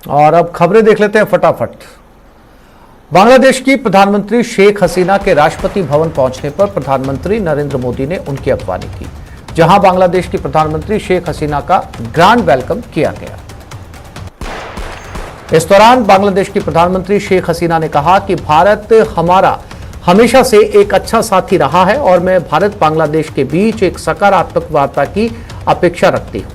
और अब खबरें देख लेते हैं फटाफट। बांग्लादेश की प्रधानमंत्री शेख हसीना के राष्ट्रपति भवन पहुंचने पर प्रधानमंत्री नरेंद्र मोदी ने उनकी अगवानी की, जहां बांग्लादेश की प्रधानमंत्री शेख हसीना का ग्रैंड वेलकम किया गया। इस दौरान बांग्लादेश की प्रधानमंत्री शेख हसीना ने कहा कि भारत हमारा हमेशा से एक अच्छा साथी रहा है और मैं भारत बांग्लादेश के बीच एक सकारात्मक वार्ता की अपेक्षा रखती हूं।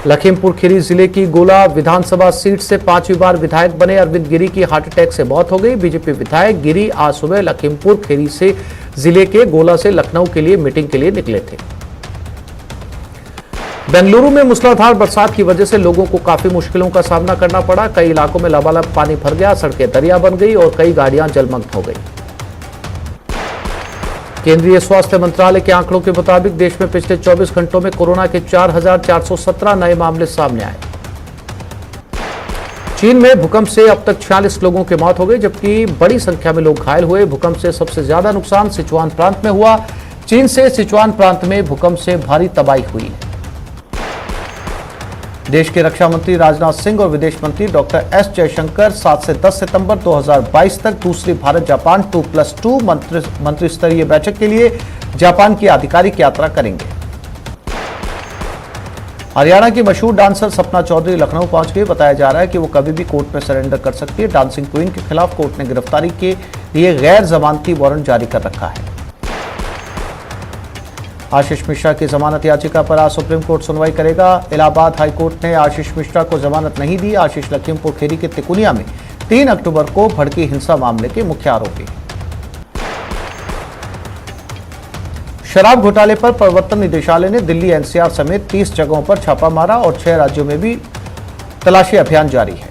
लखीमपुर खीरी जिले की गोला विधानसभा सीट से 5वीं बार विधायक बने अरविंद गिरी की हार्ट अटैक से मौत हो गई। बीजेपी विधायक गिरी आज सुबह लखीमपुर खीरी से जिले के गोला से लखनऊ के लिए मीटिंग के लिए निकले थे। बेंगलुरु में मूसलाधार बरसात की वजह से लोगों को काफी मुश्किलों का सामना करना पड़ा। कई इलाकों में लबालब पानी भर गया, सड़कें दरिया बन गई और कई गाड़ियां जलमग्न हो गई। केंद्रीय स्वास्थ्य मंत्रालय के आंकड़ों के मुताबिक देश में पिछले 24 घंटों में कोरोना के 4,417 नए मामले सामने आए। चीन में भूकंप से अब तक 46 लोगों की मौत हो गई, जबकि बड़ी संख्या में लोग घायल हुए। भूकंप से सबसे ज्यादा नुकसान सिचुआन प्रांत में हुआ। चीन से सिचुआन प्रांत में भूकंप से भारी तबाही हुई है। देश के रक्षा मंत्री राजनाथ सिंह और विदेश मंत्री डॉक्टर एस जयशंकर 7 से 10 सितंबर 2022 तक दूसरी भारत जापान 2+2 मंत्री स्तरीय बैठक के लिए जापान की आधिकारिक यात्रा करेंगे। हरियाणा की मशहूर डांसर सपना चौधरी लखनऊ पहुंच गई। बताया जा रहा है कि वो कभी भी कोर्ट में सरेंडर कर सकती है। डांसिंग क्वीन के खिलाफ कोर्ट ने गिरफ्तारी के लिए गैर जमानती वारंट जारी कर रखा है। आशीष मिश्रा की जमानत याचिका पर आज सुप्रीम कोर्ट सुनवाई करेगा। इलाहाबाद हाई कोर्ट ने आशीष मिश्रा को जमानत नहीं दी। आशीष लखीमपुर खीरी के तिकुनिया में 3 अक्टूबर को भड़की हिंसा मामले के मुख्य आरोपी। शराब घोटाले पर प्रवर्तन निदेशालय ने दिल्ली, एनसीआर समेत 30 जगहों पर छापा मारा और 6 राज्यों में भी तलाशी अभियान जारी है।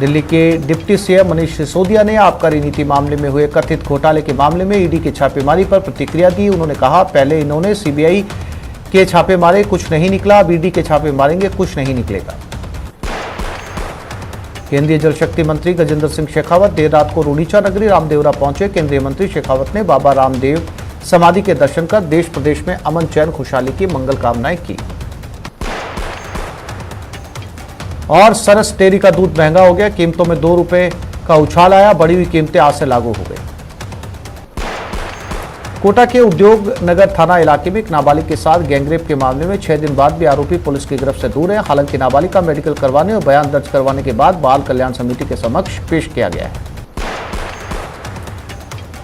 दिल्ली के डिप्टी सीएम मनीष सिसोदिया ने आबकारी नीति मामले में हुए कथित घोटाले के मामले में ईडी की छापेमारी पर प्रतिक्रिया दी। उन्होंने कहा, पहले इन्होंने सीबीआई के छापे मारे, कुछ नहीं निकला। अब ईडी के छापे मारेंगे, कुछ नहीं निकलेगा। केंद्रीय जल शक्ति मंत्री गजेंद्र सिंह शेखावत देर रात को रूड़ीचा नगरी रामदेवरा पहुंचे। केंद्रीय मंत्री शेखावत ने बाबा रामदेव समाधि के दर्शन कर देश प्रदेश में अमन, चैन, खुशहाली की मंगल कामनाएं की। और सरस डेयरी का दूध महंगा हो गया। कीमतों में 2 रुपए का उछाल आया। बढ़ी हुई कीमतें आज से लागू हो गई। कोटा के उद्योग नगर थाना इलाके में एक नाबालिग के साथ गैंगरेप के मामले में 6 दिन बाद भी आरोपी पुलिस की गिरफ्त से दूर है। हालांकि नाबालिग का मेडिकल करवाने और बयान दर्ज करवाने के बाद बाल कल्याण समिति के समक्ष पेश किया गया है।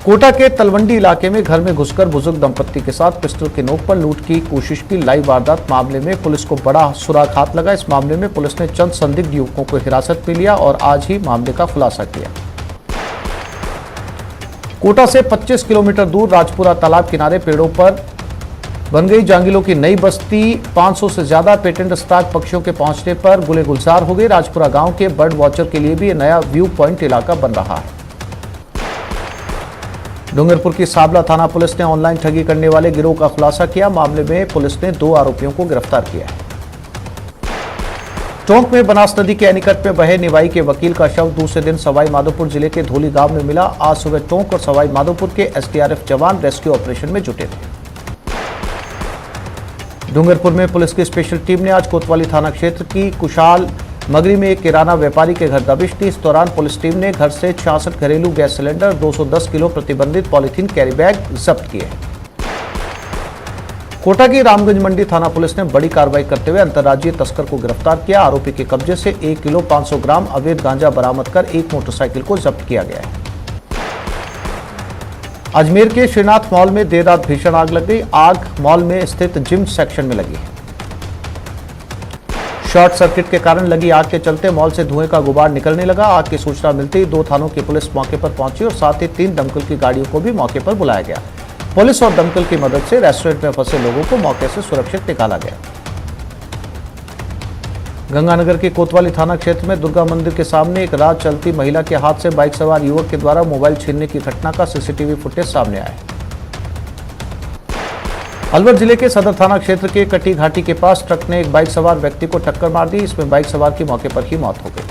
कोटा के तलवंडी इलाके में घर में घुसकर बुजुर्ग दंपत्ति के साथ पिस्टल के नोक पर लूट की कोशिश की लाइव वारदात मामले में पुलिस को बड़ा सुराग हाथ लगा। इस मामले में पुलिस ने चंद संदिग्ध युवकों को हिरासत में लिया और आज ही मामले का खुलासा किया। कोटा से 25 किलोमीटर दूर राजपुरा तालाब किनारे पेड़ों पर बन गई जांगिलों की नई बस्ती। 500 से ज्यादा पेटेंट स्टॉक पक्षियों के पहुंचने पर गुले गुलजार हो गई। राजपुरा गांव के बर्ड वॉचर के लिए भी यह नया व्यू पॉइंट इलाका बन रहा है। डूंगरपुर की साबला थाना पुलिस ने ऑनलाइन ठगी करने वाले गिरोह का खुलासा किया। मामले में पुलिस ने 2 आरोपियों को गिरफ्तार किया है। टोंक में बनास नदी के एनीकट में बहे निवाई के वकील का शव दूसरे दिन सवाई माधोपुर जिले के धोली गांव में मिला। आज सुबह टोंक और सवाई माधोपुर के एसडीआरएफ जवान रेस्क्यू ऑपरेशन में जुटे थे। डूंगरपुर में पुलिस की स्पेशल टीम ने आज कोतवाली थाना क्षेत्र की कुशाल मगरी में एक किराना व्यापारी के घर दबिश दी। इस दौरान पुलिस टीम ने घर से 66 घरेलू गैस सिलेंडर, 210 किलो प्रतिबंधित पॉलीथीन कैरी बैग जब्त किए। कोटा की रामगंज मंडी थाना पुलिस ने बड़ी कार्रवाई करते हुए अंतर्राज्यीय तस्कर को गिरफ्तार किया। आरोपी के कब्जे से 1 किलो 500 ग्राम अवैध गांजा बरामद कर एक मोटरसाइकिल को जब्त किया गया है। अजमेर के श्रीनाथ मॉल में देर रात भीषण आग लग गई। आग मॉल में स्थित जिम सेक्शन में लगी है। शॉर्ट सर्किट के कारण लगी आग के चलते मॉल से धुएं का गुबार निकलने लगा। आग की सूचना मिलते ही 2 थानों की पुलिस मौके पर पहुंची और साथ ही 3 दमकल की गाड़ियों को भी मौके पर बुलाया गया। पुलिस और दमकल की मदद से रेस्टोरेंट में फंसे लोगों को मौके से सुरक्षित निकाला गया। गंगानगर के कोतवाली थाना क्षेत्र में दुर्गा मंदिर के सामने एक रात चलती महिला के हाथ से बाइक सवार युवक के द्वारा मोबाइल छीनने की घटना का सीसीटीवी फुटेज सामने आया है। अलवर जिले के सदर थाना क्षेत्र के कटी घाटी के पास ट्रक ने एक बाइक सवार व्यक्ति को टक्कर मार दी। इसमें बाइक सवार की मौके पर ही मौत हो गई।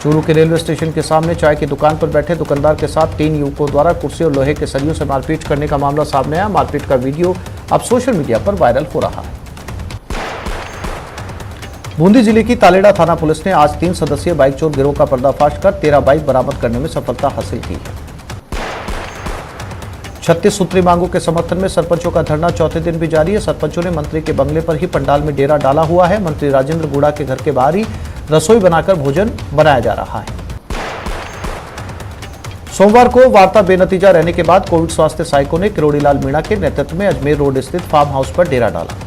चूरू के रेलवे स्टेशन के सामने चाय की दुकान पर बैठे दुकानदार के साथ 3 युवकों द्वारा कुर्सी और लोहे के सरियों से मारपीट करने का मामला सामने आया। मारपीट का वीडियो अब सोशल मीडिया पर वायरल हो रहा है। बूंदी जिले की तालेड़ा थाना पुलिस ने आज 3 सदस्यीय बाइक चोर गिरोह का पर्दाफाश कर 13 बाइक बरामद करने में सफलता हासिल की है। 36 सूत्री मांगों के समर्थन में सरपंचों का धरना चौथे दिन भी जारी है। सरपंचों ने मंत्री के बंगले पर ही पंडाल में डेरा डाला हुआ है। मंत्री राजेंद्र गुड़ा के घर के बाहर ही रसोई बनाकर भोजन बनाया जा रहा है। सोमवार को वार्ता बेनतीजा रहने के बाद कोविड स्वास्थ्य सहायकों ने किरोड़ीलाल मीणा के नेतृत्व में अजमेर रोड स्थित फार्म हाउस पर डेरा डाला।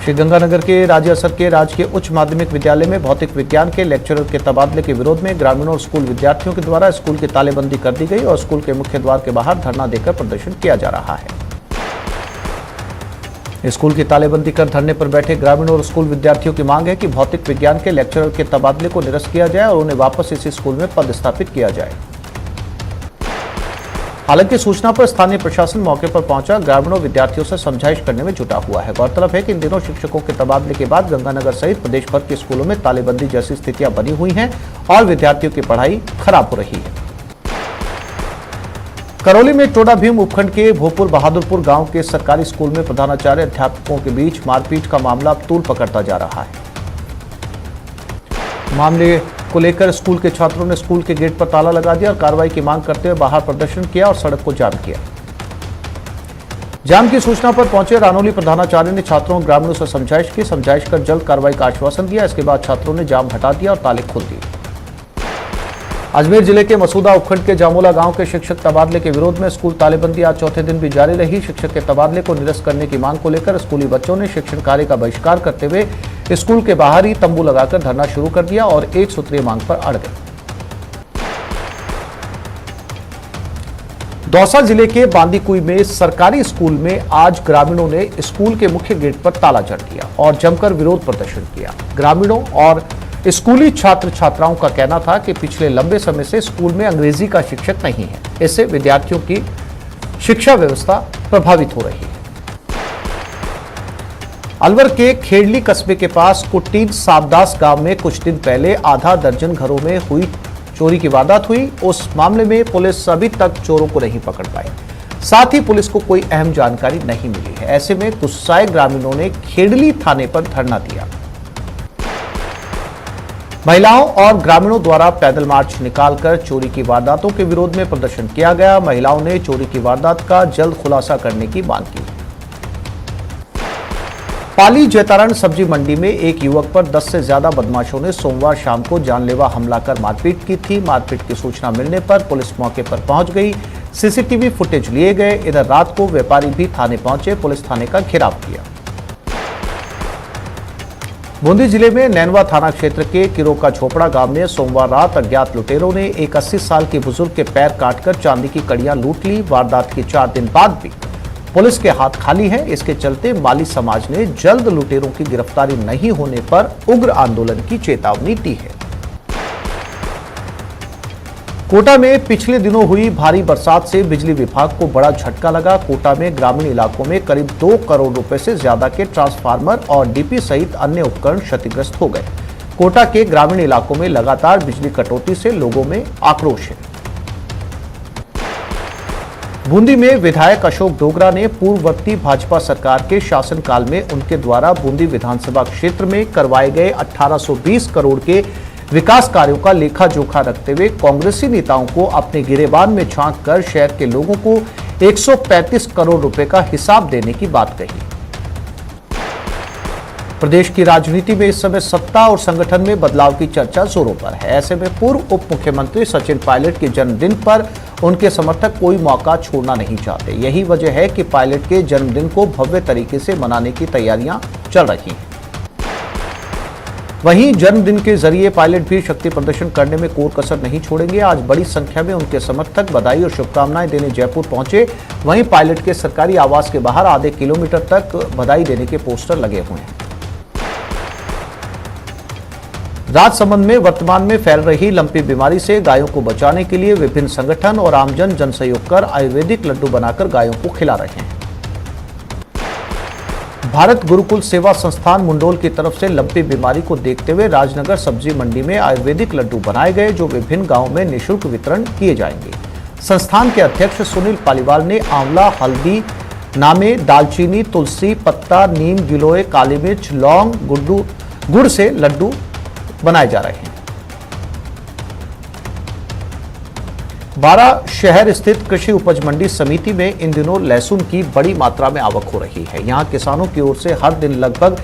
श्रीगंगानगर के राज्य असर के राजकीय उच्च माध्यमिक विद्यालय में भौतिक विज्ञान के लेक्चरर के तबादले के विरोध में ग्रामीणों और स्कूल विद्यार्थियों के द्वारा स्कूल की तालेबंदी कर दी गई और स्कूल के मुख्य द्वार के बाहर धरना देकर प्रदर्शन किया जा रहा है। स्कूल की तालेबंदी कर धरने पर बैठे ग्रामीणों और स्कूल विद्यार्थियों की मांग है कि भौतिक विज्ञान के लेक्चरर के तबादले को निरस्त किया जाए और उन्हें वापस इसी स्कूल में पदस्थापित किया जाए। हालांकि सूचना पर स्थानीय प्रशासन मौके पर पहुंचा ग्रामीणों विद्यार्थियों से समझाइश करने में जुटा हुआ है। गौरतलब है कि इन दिनों शिक्षकों के तबादले के बाद गंगानगर सहित प्रदेश भर के स्कूलों में तालेबंदी जैसी स्थितियां बनी हुई हैं और विद्यार्थियों की पढ़ाई खराब हो रही है। करौली में टोडा भीम उपखंड के भोपुर बहादुरपुर गांव के सरकारी स्कूल में प्रधानाचार्य अध्यापकों के बीच मारपीट का मामला अब तूल पकड़ता जा रहा है। मामले को लेकर स्कूल के छात्रों ने स्कूल के गेट पर ताला लगा दिया और कार्रवाई की मांग करते हुए बाहर प्रदर्शन किया और सड़क को जाम किया। जाम की सूचना पर पहुंचे रानौली प्रधानाचार्य ने छात्रों और ग्रामीणों से समझाइश की। समझाइश कर जल्द कार्रवाई का आश्वासन दिया। इसके बाद छात्रों ने जाम हटा दिया और ताले खोल दिए। अजमेर जिले के मसूदा उपखंड के जामोला गांव के शिक्षक तबादले के विरोध में स्कूल तालेबंदी आज चौथे दिन भी जारी रही। शिक्षक के तबादले को निरस्त करने की मांग को लेकर स्कूली बच्चों ने शिक्षण कार्य का बहिष्कार करते हुए स्कूल के बाहर ही तंबू लगाकर धरना शुरू कर दिया और एक सूत्रीय मांग पर अड़ गए। दौसा जिले के बांदीकुई में सरकारी स्कूल में आज ग्रामीणों ने स्कूल के मुख्य गेट पर ताला जड़ दिया और जमकर विरोध प्रदर्शन किया। ग्रामीणों और स्कूली छात्र छात्राओं का कहना था कि पिछले लंबे समय से स्कूल में अंग्रेजी का शिक्षक नहीं है। इससे विद्यार्थियों की शिक्षा व्यवस्था प्रभावित हो रही है। अलवर के खेड़ली कस्बे के पास कुट्टीन साबदास गांव में कुछ दिन पहले आधा दर्जन घरों में हुई चोरी की वारदात हुई। उस मामले में पुलिस अभी तक चोरों को नहीं पकड़ पाई। साथ ही पुलिस को कोई अहम जानकारी नहीं मिली है। ऐसे में गुस्साए ग्रामीणों ने खेड़ली थाने पर धरना दिया। महिलाओं और ग्रामीणों द्वारा पैदल मार्च निकालकर चोरी की वारदातों के विरोध में प्रदर्शन किया गया। महिलाओं ने चोरी की वारदात का जल्द खुलासा करने की मांग की। पाली जैतारण सब्जी मंडी में एक युवक पर 10 से ज्यादा बदमाशों ने सोमवार शाम को जानलेवा हमला कर मारपीट की थी। मारपीट की सूचना मिलने पर पुलिस मौके पर पहुंच गई। सीसीटीवी फुटेज लिए गए। इधर रात को व्यापारी भी थाने पहुंचे। पुलिस थाने का घेराव किया। बूंदी जिले में नैनवा थाना क्षेत्र के किरोका झोपड़ा गांव में सोमवार रात अज्ञात लुटेरों ने एक 80 साल के बुजुर्ग के पैर काटकर चांदी की कड़ियां लूट ली। वारदात के 4 दिन बाद भी पुलिस के हाथ खाली है। इसके चलते माली समाज ने जल्द लुटेरों की गिरफ्तारी नहीं होने पर उग्र आंदोलन की चेतावनी दी है। कोटा में पिछले दिनों हुई भारी बरसात से बिजली विभाग को बड़ा झटका लगा। कोटा में ग्रामीण इलाकों में करीब 2 करोड़ रुपए से ज्यादा के ट्रांसफार्मर और डीपी सहित अन्य उपकरण क्षतिग्रस्त हो गए। कोटा के ग्रामीण इलाकों में लगातार बिजली कटौती से लोगों में आक्रोश है। बूंदी में विधायक अशोक डोगरा ने पूर्ववर्ती भाजपा सरकार के शासनकाल में उनके द्वारा बूंदी विधानसभा क्षेत्र में करवाए गए 1820 करोड़ के विकास कार्यों का लेखा जोखा रखते हुए कांग्रेसी नेताओं को अपने गिरेबान में झांक कर शहर के लोगों को 135 करोड़ रुपए का हिसाब देने की बात कही। प्रदेश की राजनीति में इस समय सत्ता और संगठन में बदलाव की चर्चा जोरों पर है। ऐसे में पूर्व उप मुख्यमंत्री सचिन पायलट के जन्मदिन पर उनके समर्थक कोई मौका छोड़ना नहीं चाहते। यही वजह है कि पायलट के जन्मदिन को भव्य तरीके से मनाने की तैयारियां चल रही हैं। वहीं जन्मदिन के जरिए पायलट भी शक्ति प्रदर्शन करने में कोई कसर नहीं छोड़ेंगे। आज बड़ी संख्या में उनके समर्थक बधाई और शुभकामनाएं देने जयपुर पहुंचे। वहीं पायलट के सरकारी आवास के बाहर आधे किलोमीटर तक बधाई देने के पोस्टर लगे हुए हैं। राजसमंद में वर्तमान में फैल रही लंपी बीमारी से गायों को बचाने के लिए विभिन्न संगठन और आमजन जनसहयोग कर आयुर्वेदिक लड्डू बनाकर गायों को खिला रहे हैं। भारत गुरुकुल सेवा संस्थान मुंडोल की तरफ से लंपी बीमारी को देखते हुए राजनगर सब्जी मंडी में आयुर्वेदिक लड्डू बनाए गए, जो विभिन्न गांवों में निःशुल्क वितरण किए जाएंगे। संस्थान के अध्यक्ष सुनील पालीवाल ने आंवला, हल्दी, नामे दालचीनी, तुलसी पत्ता, नीम, गिलोय, काली मिर्च, लौंग, गुड़ से लड्डू बनाए जा रहे हैं। 12 शहर स्थित कृषि उपज मंडी समिति में इन दिनों लहसुन की बड़ी मात्रा में आवक हो रही है। यहां किसानों की ओर से हर दिन लगभग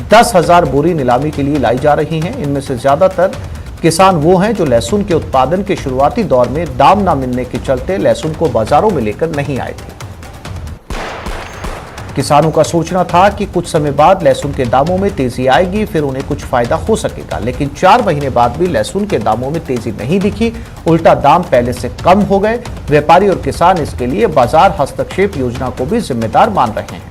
10,000 बोरी नीलामी के लिए लाई जा रही हैं। इनमें से ज्यादातर किसान वो हैं जो लहसुन के उत्पादन के शुरुआती दौर में दाम न मिलने के चलते लहसुन को बाजारों में लेकर नहीं आए थे। किसानों का सोचना था कि कुछ समय बाद लहसुन के दामों में तेजी आएगी, फिर उन्हें कुछ फायदा हो सकेगा, लेकिन 4 महीने बाद भी लहसुन के दामों में तेजी नहीं दिखी। उल्टा दाम पहले से कम हो गए। व्यापारी और किसान इसके लिए बाजार हस्तक्षेप योजना को भी जिम्मेदार मान रहे हैं।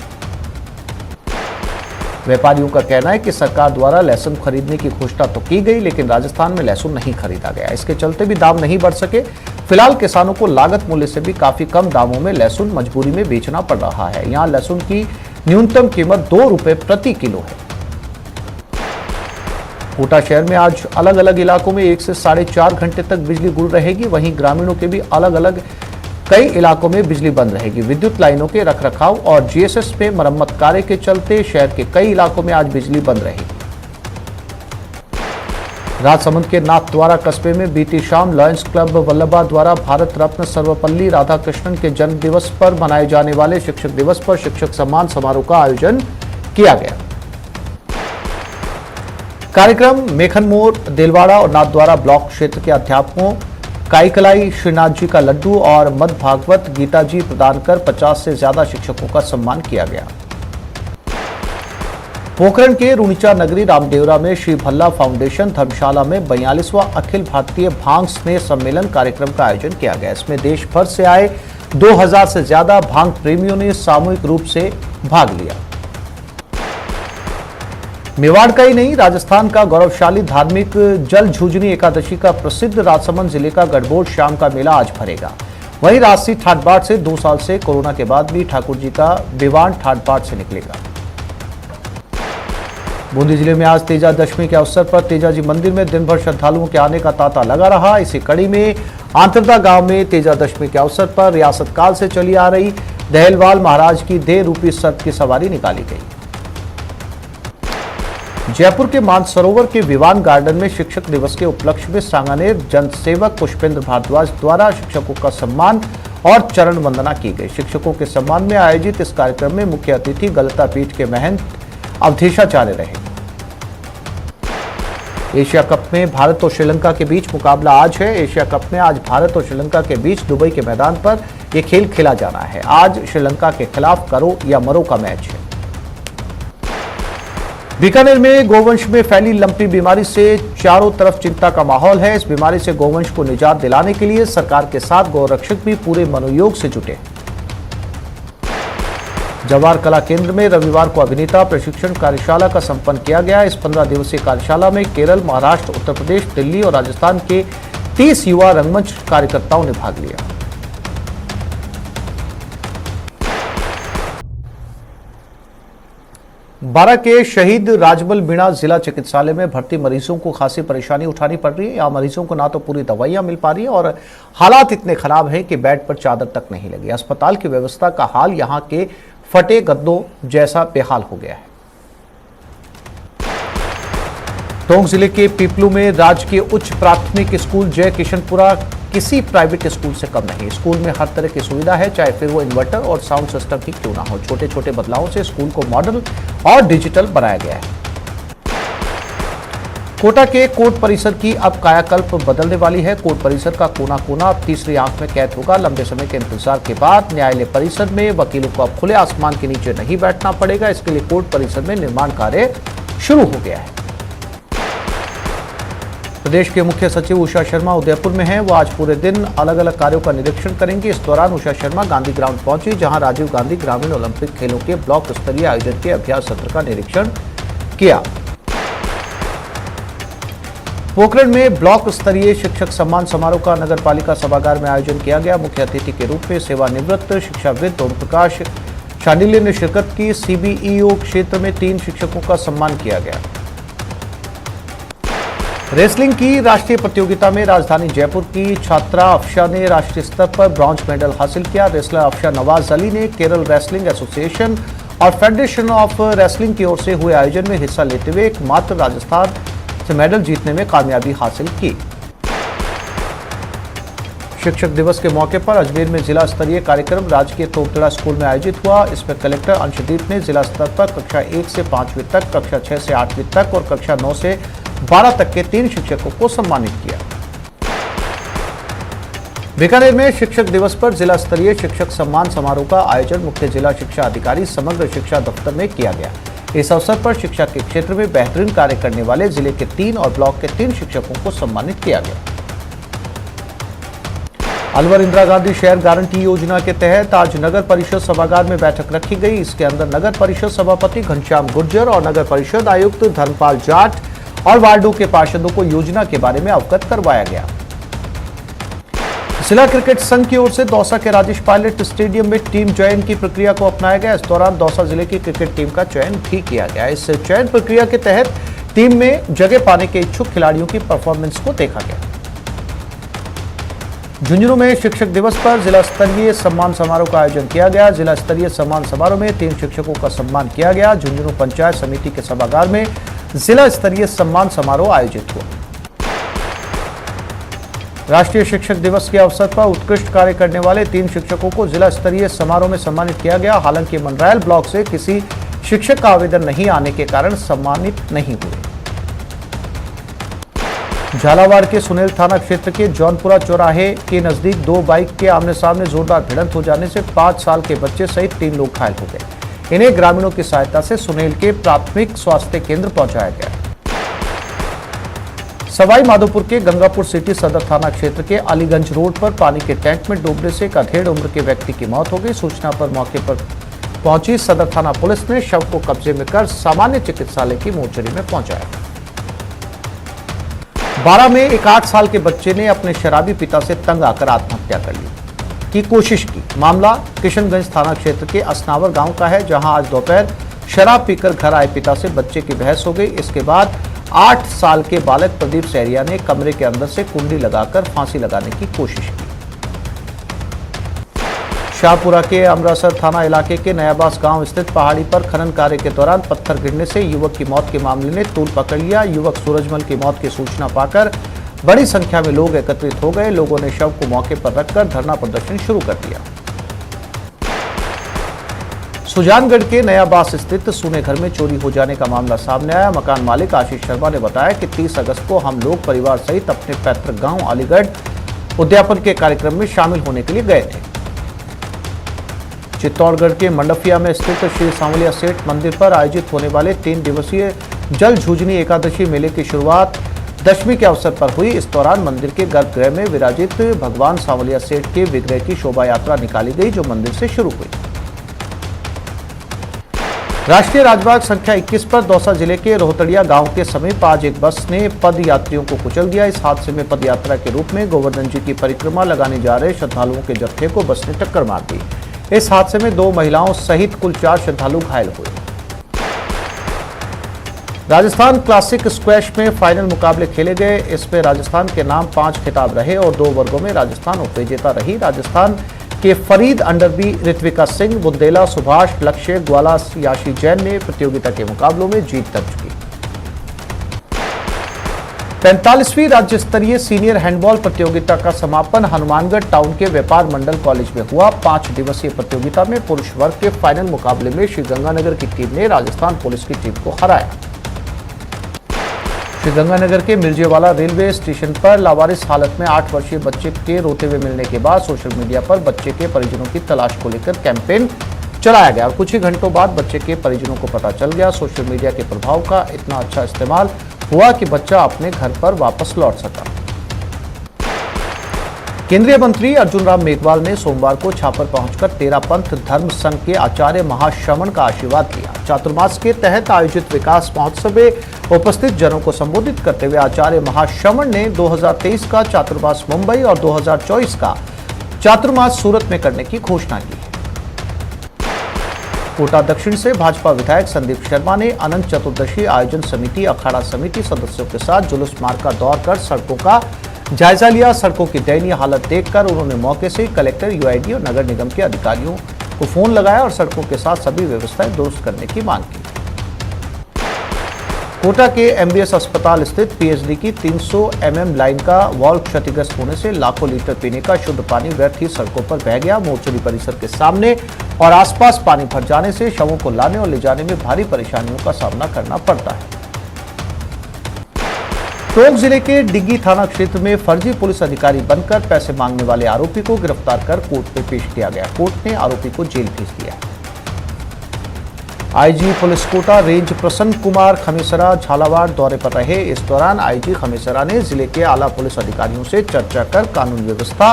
व्यापारियों का कहना है कि सरकार द्वारा लहसुन खरीदने की घोषणा तो की गई, लेकिन राजस्थान में लहसुन नहीं खरीदा गया। इसके चलते भी दाम नहीं बढ़ सके। फिलहाल किसानों को लागत मूल्य से भी काफी कम दामों में लहसुन मजबूरी में बेचना पड़ रहा है। यहां लहसुन की न्यूनतम कीमत 2 रुपए प्रति किलो है। कोटा शहर में आज अलग अलग इलाकों में 1 से 4.5 घंटे तक बिजली गुल रहेगी। वहीं ग्रामीणों के भी अलग अलग कई इलाकों में बिजली बंद रहेगी। विद्युत लाइनों के रखरखाव और जीएसएस में मरम्मत कार्य के चलते शहर के कई इलाकों में आज बिजली बंद रहेगी। राजसमंद के नाथद्वारा कस्बे में बीती शाम लायंस क्लब वल्लभा द्वारा भारत रत्न सर्वपल्ली राधाकृष्णन के जन्म दिवस पर मनाए जाने वाले शिक्षक दिवस पर शिक्षक सम्मान समारोह का आयोजन किया गया। कार्यक्रम मेखनमोर, देलवाड़ा और नाथद्वारा ब्लॉक क्षेत्र के अध्यापकों काईकलाई श्रीनाथ जी का लड्डू और मद भागवत गीता जी प्रदान कर 50 से ज्यादा शिक्षकों का सम्मान किया गया। पोखरण के रुणिचा नगरी रामदेवरा में श्री भल्ला फाउंडेशन धर्मशाला में 42वां अखिल भारतीय भांग स्नेह सम्मेलन कार्यक्रम का आयोजन किया गया। इसमें देश भर से आए 2000 से ज्यादा भांग प्रेमियों ने सामूहिक रूप से भाग लिया। मेवाड़ का ही नहीं, राजस्थान का गौरवशाली धार्मिक जल झुंझुनू एकादशी का प्रसिद्ध राजसमंद जिले का गढ़बोड़ श्याम का मेला आज भरेगा। वहीं राजसी ठाट बाट से 2 साल से कोरोना के बाद भी ठाकुर जी का विवान ठाट बाट से निकलेगा। बूंदी जिले में आज तेजा दशमी के अवसर पर तेजाजी मंदिर में दिन भर श्रद्धालुओं के आने का तांता लगा रहा। इसी कड़ी में आंतरदा गांव में तेजा दशमी के अवसर पर रियासत काल से चली आ रही दहलवाल महाराज की देह रूपी सर्प की सवारी निकाली गई। जयपुर के मानसरोवर के विवान गार्डन में शिक्षक दिवस के उपलक्ष्य में सांगानेर जनसेवक पुष्पेंद्र भारद्वाज द्वारा शिक्षकों का सम्मान और चरण वंदना की गई। शिक्षकों के सम्मान में आयोजित इस कार्यक्रम में मुख्य अतिथि गलता पीठ के महंत अवधेशाचार्य रहे। एशिया कप में भारत और श्रीलंका के बीच मुकाबला आज है। एशिया कप में आज भारत और श्रीलंका के बीच दुबई के मैदान पर यह खेल खेला जाना है। आज श्रीलंका के खिलाफ करो या मरो का मैच है। बीकानेर में गोवंश में फैली लंपी बीमारी से चारों तरफ चिंता का माहौल है। इस बीमारी से गोवंश को निजात दिलाने के लिए सरकार के साथ गौरक्षक भी पूरे मनोयोग से जुटे। जवाहर कला केंद्र में रविवार को अभिनेता प्रशिक्षण कार्यशाला का संपन्न किया गया। इस 15 दिवसीय कार्यशाला में केरल, महाराष्ट्र, उत्तर प्रदेश, दिल्ली और राजस्थान के 30 युवा रंगमंच कार्यकर्ताओं ने भाग लिया। बारा के शहीद राजबल मीणा जिला चिकित्सालय में भर्ती मरीजों को खासी परेशानी उठानी पड़ रही है। यहाँ मरीजों को ना तो पूरी दवाइयां मिल पा रही है और हालात इतने खराब हैं कि बेड पर चादर तक नहीं लगी। अस्पताल की व्यवस्था का हाल यहाँ के फटे गद्दों जैसा बेहाल हो गया है। टोंक जिले के पीपलू में राजकीय उच्च प्राथमिक स्कूल जय किशनपुरा किसी प्राइवेट स्कूल से कम नहीं। स्कूल में हर तरह की सुविधा है, चाहे फिर वो इन्वर्टर और साउंड सिस्टम ही क्यों ना हो। छोटे छोटे बदलावों से स्कूल को मॉडर्न और डिजिटल बनाया गया है। कोटा के कोर्ट परिसर की अब कायाकल्प बदलने वाली है। कोर्ट परिसर का कोना कोना अब तीसरी आंख में कैद होगा। लंबे समय के इंतजार के बाद न्यायालय परिसर में वकीलों को अब खुले आसमान के नीचे नहीं बैठना पड़ेगा। इसके लिए कोर्ट परिसर में निर्माण कार्य शुरू हो गया है। प्रदेश के मुख्य सचिव उषा शर्मा उदयपुर में हैं। वो आज पूरे दिन अलग अलग कार्यों का निरीक्षण करेंगे। इस दौरान उषा शर्मा गांधी ग्राउंड पहुंची, जहां राजीव गांधी ग्रामीण ओलंपिक खेलों के ब्लॉक स्तरीय आयोजन के अभ्यास सत्र का निरीक्षण किया। पोखरण में ब्लॉक स्तरीय शिक्षक सम्मान समारोह का नगर पालिका सभागार में आयोजन किया गया। मुख्य अतिथि के रूप में सेवानिवृत्त शिक्षाविद ओम प्रकाश शांडिल्य ने शिरकत की। सीबीईओ क्षेत्र में 3 शिक्षकों का सम्मान किया गया। रेसलिंग की राष्ट्रीय प्रतियोगिता में राजधानी जयपुर की छात्रा अफशा ने राष्ट्रीय स्तर पर ब्रॉन्ज मेडल हासिल किया। रेसलर अफशा नवाज अली ने केरल रेसलिंग एसोसिएशन और फेडरेशन ऑफ रेसलिंग की ओर से हुए आयोजन में हिस्सा लेते हुए एकमात्र राजस्थान से मेडल जीतने में कामयाबी हासिल की। शिक्षक दिवस के मौके पर अजमेर में जिला स्तरीय कार्यक्रम राजकीय तोपतड़ा स्कूल में आयोजित हुआ। इसमें कलेक्टर अंशदीप ने जिला स्तर पर कक्षा 1 से 5वीं तक, कक्षा 6 से 8वीं तक और कक्षा 9 से 12 तक के 3 शिक्षकों को सम्मानित किया। बीकानेर में शिक्षक दिवस पर जिला स्तरीय शिक्षक सम्मान समारोह का आयोजन मुख्य जिला शिक्षा अधिकारी समग्र शिक्षा दफ्तर में किया गया। इस अवसर पर शिक्षा के क्षेत्र में बेहतरीन कार्य करने वाले जिले के 3 और ब्लॉक के 3 शिक्षकों को सम्मानित किया गया। अलवर इंदिरा गांधी शहर गारंटी योजना के तहत आज नगर परिषद सभागार में बैठक रखी गई। इसके अंदर नगर परिषद सभापति घनश्याम गुर्जर और नगर परिषद आयुक्त धर्मपाल जाट और वार्डों के पार्षदों को योजना के बारे में अवगत करवाया गया। जिला क्रिकेट संघ की ओर से दौसा के राजेश पायलट स्टेडियम में टीम चयन की प्रक्रिया को अपनाया गया। इस दौरान दौसा जिले की क्रिकेट टीम का चयन भी किया गया। इस चयन प्रक्रिया के तहत टीम में जगह पाने के इच्छुक खिलाड़ियों की परफॉर्मेंस को देखा गया। झुंझुनू में शिक्षक दिवस पर जिला स्तरीय सम्मान समारोह का आयोजन किया गया। जिला स्तरीय सम्मान समारोह में 3 शिक्षकों का सम्मान किया गया। झुंझुनू पंचायत समिति के सभागार में जिला स्तरीय सम्मान समारोह आयोजित हुआ। राष्ट्रीय शिक्षक दिवस के अवसर पर उत्कृष्ट कार्य करने वाले 3 शिक्षकों को जिला स्तरीय समारोह में सम्मानित किया गया। हालांकि मंडरायल ब्लॉक से किसी शिक्षक का आवेदन नहीं आने के कारण सम्मानित नहीं हुए। झालावाड़ के सुनेल थाना क्षेत्र के जौनपुरा चौराहे के नजदीक 2 बाइक के आमने सामने जोरदार भिड़ंत हो जाने से 5 साल के बच्चे सहित 3 लोग घायल हो गए। इन्हें ग्रामीणों की सहायता से सुनेल के प्राथमिक स्वास्थ्य केंद्र पहुंचाया गया। सवाई माधोपुर के गंगापुर सिटी सदर थाना क्षेत्र के अलीगंज रोड पर पानी के टैंक में डूबने से एक अधेड़ उम्र के व्यक्ति की मौत हो गई। सूचना पर मौके पर पहुंची सदर थाना पुलिस ने शव को कब्जे में कर सामान्य चिकित्सालय की मोर्चरी में पहुंचाया। 12 में एक 8 साल के बच्चे ने अपने शराबी पिता से तंग आकर आत्महत्या कर ली की कोशिश की। मामला किशनगंज थाना क्षेत्र के असनावर गांव का है, जहां आज दोपहर शराब पीकर घर आए पिता से बच्चे की बहस हो गई। इसके बाद 8 साल के बालक प्रदीप सहरिया ने कमरे के अंदर से कुंडी लगाकर फांसी लगाने की कोशिश की। शाहपुरा के अमरासर थाना इलाके के नयाबास गांव स्थित पहाड़ी पर खनन कार्य के दौरान पत्थर गिरने से युवक की मौत के मामले ने तूल पकड़ लिया। युवक सूरजमल की मौत की सूचना पाकर बड़ी संख्या में लोग एकत्रित हो गए। लोगों ने शव को मौके पर रखकर धरना प्रदर्शन शुरू कर दिया। सुजानगढ़ के नयाबास स्थित सूने घर में चोरी हो जाने का मामला सामने आया। मकान मालिक आशीष शर्मा ने बताया कि 30 अगस्त को हम लोग परिवार सहित अपने पैतृक गांव अलीगढ़ उद्यापन के कार्यक्रम में शामिल होने के लिए गए थे। चित्तौड़गढ़ के मंडफिया में स्थित श्री सांवलिया सेठ मंदिर पर आयोजित होने वाले 3 दिवसीय जल झूझनी एकादशी मेले की शुरुआत दशमी के अवसर पर हुई। इस दौरान मंदिर के गर्भगृह में विराजित भगवान सांवलिया सेठ के विग्रह की शोभा यात्रा निकाली गई, जो मंदिर से शुरू हुई। राष्ट्रीय राजमार्ग संख्या 21 पर दौसा जिले के रोहतड़िया गांव के समीप आज एक बस ने पद यात्रियों को कुचल दिया। इस हादसे में पद यात्रा के रूप में गोवर्धन जी की परिक्रमा लगाने जा रहे श्रद्धालुओं के जत्थे को बस ने टक्कर मार दी। इस हादसे में 2 महिलाओं सहित कुल 4 श्रद्धालु घायल हुए। राजस्थान क्लासिक स्क्वैश में फाइनल मुकाबले खेले गए। इसमें राजस्थान के नाम 5 खिताब रहे और 2 वर्गों में राजस्थान उपविजेता रही। राजस्थान के फरीद अंडरबी, ऋत्विका सिंह, बुंदेला, सुभाष, लक्ष्य, ग्वाला, याशी जैन ने प्रतियोगिता के मुकाबलों में जीत दर्ज की। 45वीं राज्य स्तरीय सीनियर हैंडबॉल प्रतियोगिता का समापन हनुमानगढ़ टाउन के व्यापार मंडल कॉलेज में हुआ। 5 दिवसीय प्रतियोगिता में पुरुष वर्ग के फाइनल मुकाबले में श्रीगंगानगर की टीम ने राजस्थान पुलिस की टीम को हराया। श्रीगंगानगर के मिर्जेवाला रेलवे स्टेशन पर लावारिस हालत में 8 वर्षीय बच्चे के रोते हुए मिलने के बाद सोशल मीडिया पर बच्चे के परिजनों की तलाश को लेकर कैंपेन चलाया गया और कुछ ही घंटों बाद बच्चे के परिजनों को पता चल गया। सोशल मीडिया के प्रभाव का इतना अच्छा इस्तेमाल हुआ कि बच्चा अपने घर पर वापस लौट सका। केंद्रीय मंत्री अर्जुन राम मेघवाल ने सोमवार को छापर पहुंचकर तेरापंथ धर्म संघ के आचार्य महाश्रमण का आशीर्वाद लिया। चातुर्मास के तहत आयोजित विकास महोत्सव में उपस्थित जनों को संबोधित करते हुए आचार्य महाश्रमण ने 2023 का चातुर्मास मुंबई और 2024 का चातुर्मास सूरत में करने की घोषणा की। कोटा दक्षिण से भाजपा विधायक संदीप शर्मा ने अनंत चतुर्दशी आयोजन समिति अखाड़ा समिति सदस्यों के साथ जुलूस मार्ग का दौर कर सड़कों का जायजा लिया। सड़कों की दयनीय हालत देखकर उन्होंने मौके से कलेक्टर, यूआईडी और नगर निगम के अधिकारियों को फोन लगाया और सड़कों के साथ सभी व्यवस्थाएं दुरुस्त करने की मांग की। कोटा के एमबीएस अस्पताल स्थित पीएचडी की 300 mm लाइन का वॉल क्षतिग्रस्त होने से लाखों लीटर पीने का शुद्ध पानी व्यर्थ ही सड़कों पर बह गया। मोर्चरी परिसर के सामने और आसपास पानी भर जाने से शवों को लाने और ले जाने में भारी परेशानियों का सामना करना पड़ता है। टोंक जिले के डिग्गी थाना क्षेत्र में फर्जी पुलिस अधिकारी बनकर पैसे मांगने वाले आरोपी को गिरफ्तार कर कोर्ट में पेश किया गया। कोर्ट ने आरोपी को जेल भेज दिया। आईजी पुलिस कोटा रेंज प्रसन्न कुमार खमेसरा झालावाड़ दौरे पर रहे। इस दौरान आईजी खमेसरा ने जिले के आला पुलिस अधिकारियों से चर्चा कर कानून व्यवस्था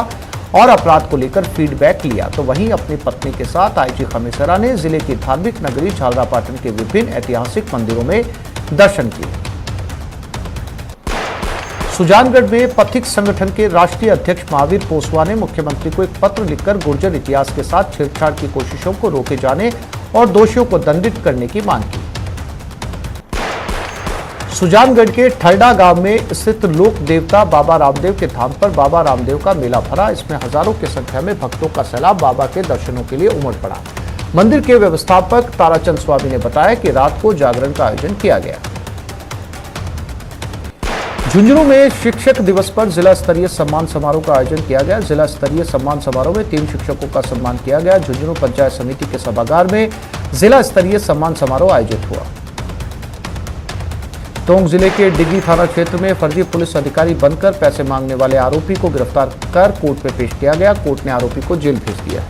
और अपराध को लेकर फीडबैक लिया। तो वहीं अपनी पत्नी के साथ आईजी खमेसरा ने जिले की धार्मिक नगरी झालरापाटन के विभिन्न ऐतिहासिक मंदिरों में दर्शन किए। सुजानगढ़ में पथिक संगठन के राष्ट्रीय अध्यक्ष महावीर पोसवा ने मुख्यमंत्री को एक पत्र लिखकर गुर्जर इतिहास के साथ छेड़छाड़ की कोशिशों को रोके जाने और दोषियों को दंडित करने की मांग की। सुजानगढ़ के ठरडा गांव में स्थित लोक देवता बाबा रामदेव के धाम पर बाबा रामदेव का मेला भरा। इसमें हजारों की संख्या में भक्तों का सैलाब बाबा के दर्शनों के लिए उमड़ पड़ा। मंदिर के व्यवस्थापक ताराचंद स्वामी ने बताया कि रात को जागरण का आयोजन किया गया। झुंझुनू में शिक्षक दिवस पर जिला स्तरीय सम्मान समारोह का आयोजन किया गया। जिला स्तरीय सम्मान समारोह में 3 शिक्षकों का सम्मान किया गया। झुंझुनू पंचायत समिति के सभागार में जिला स्तरीय सम्मान समारोह आयोजित हुआ। टोंक जिले के डिग्गी थाना क्षेत्र में फर्जी पुलिस अधिकारी बनकर पैसे मांगने वाले आरोपी को गिरफ्तार कर कोर्ट में पेश किया गया। कोर्ट ने आरोपी को जेल भेज दिया।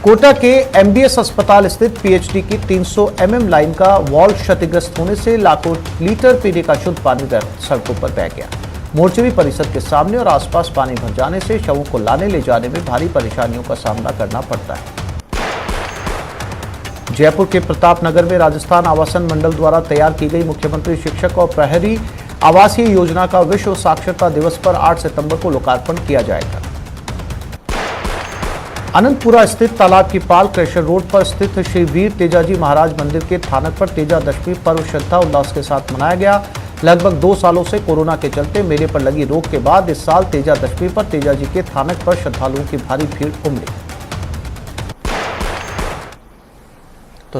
कोटा के एमबीएस अस्पताल स्थित पीएचडी की 300 mm लाइन का वॉल क्षतिग्रस्त होने से लाखों लीटर पीने का शुद्ध पानी सड़कों पर बह गया। मोर्चरी परिसर के सामने और आसपास पानी भर जाने से शवों को लाने ले जाने में भारी परेशानियों का सामना करना पड़ता है। जयपुर के प्रताप नगर में राजस्थान आवासन मंडल द्वारा तैयार की गई मुख्यमंत्री शिक्षक और प्रहरी आवासीय योजना का विश्व साक्षरता दिवस पर 8 सितंबर को लोकार्पण किया जाएगा। अनंतपुरा स्थित तालाब की पाल क्रेशर रोड पर स्थित श्री वीर तेजाजी महाराज मंदिर के थानक पर तेजा दशमी पर्व श्रद्धा उल्लास के साथ मनाया गया। लगभग 2 सालों से कोरोना के चलते मेले पर लगी रोक के बाद इस साल तेजा दशमी पर तेजाजी के थानक पर श्रद्धालुओं की भारी भीड़ उमड़ी। तो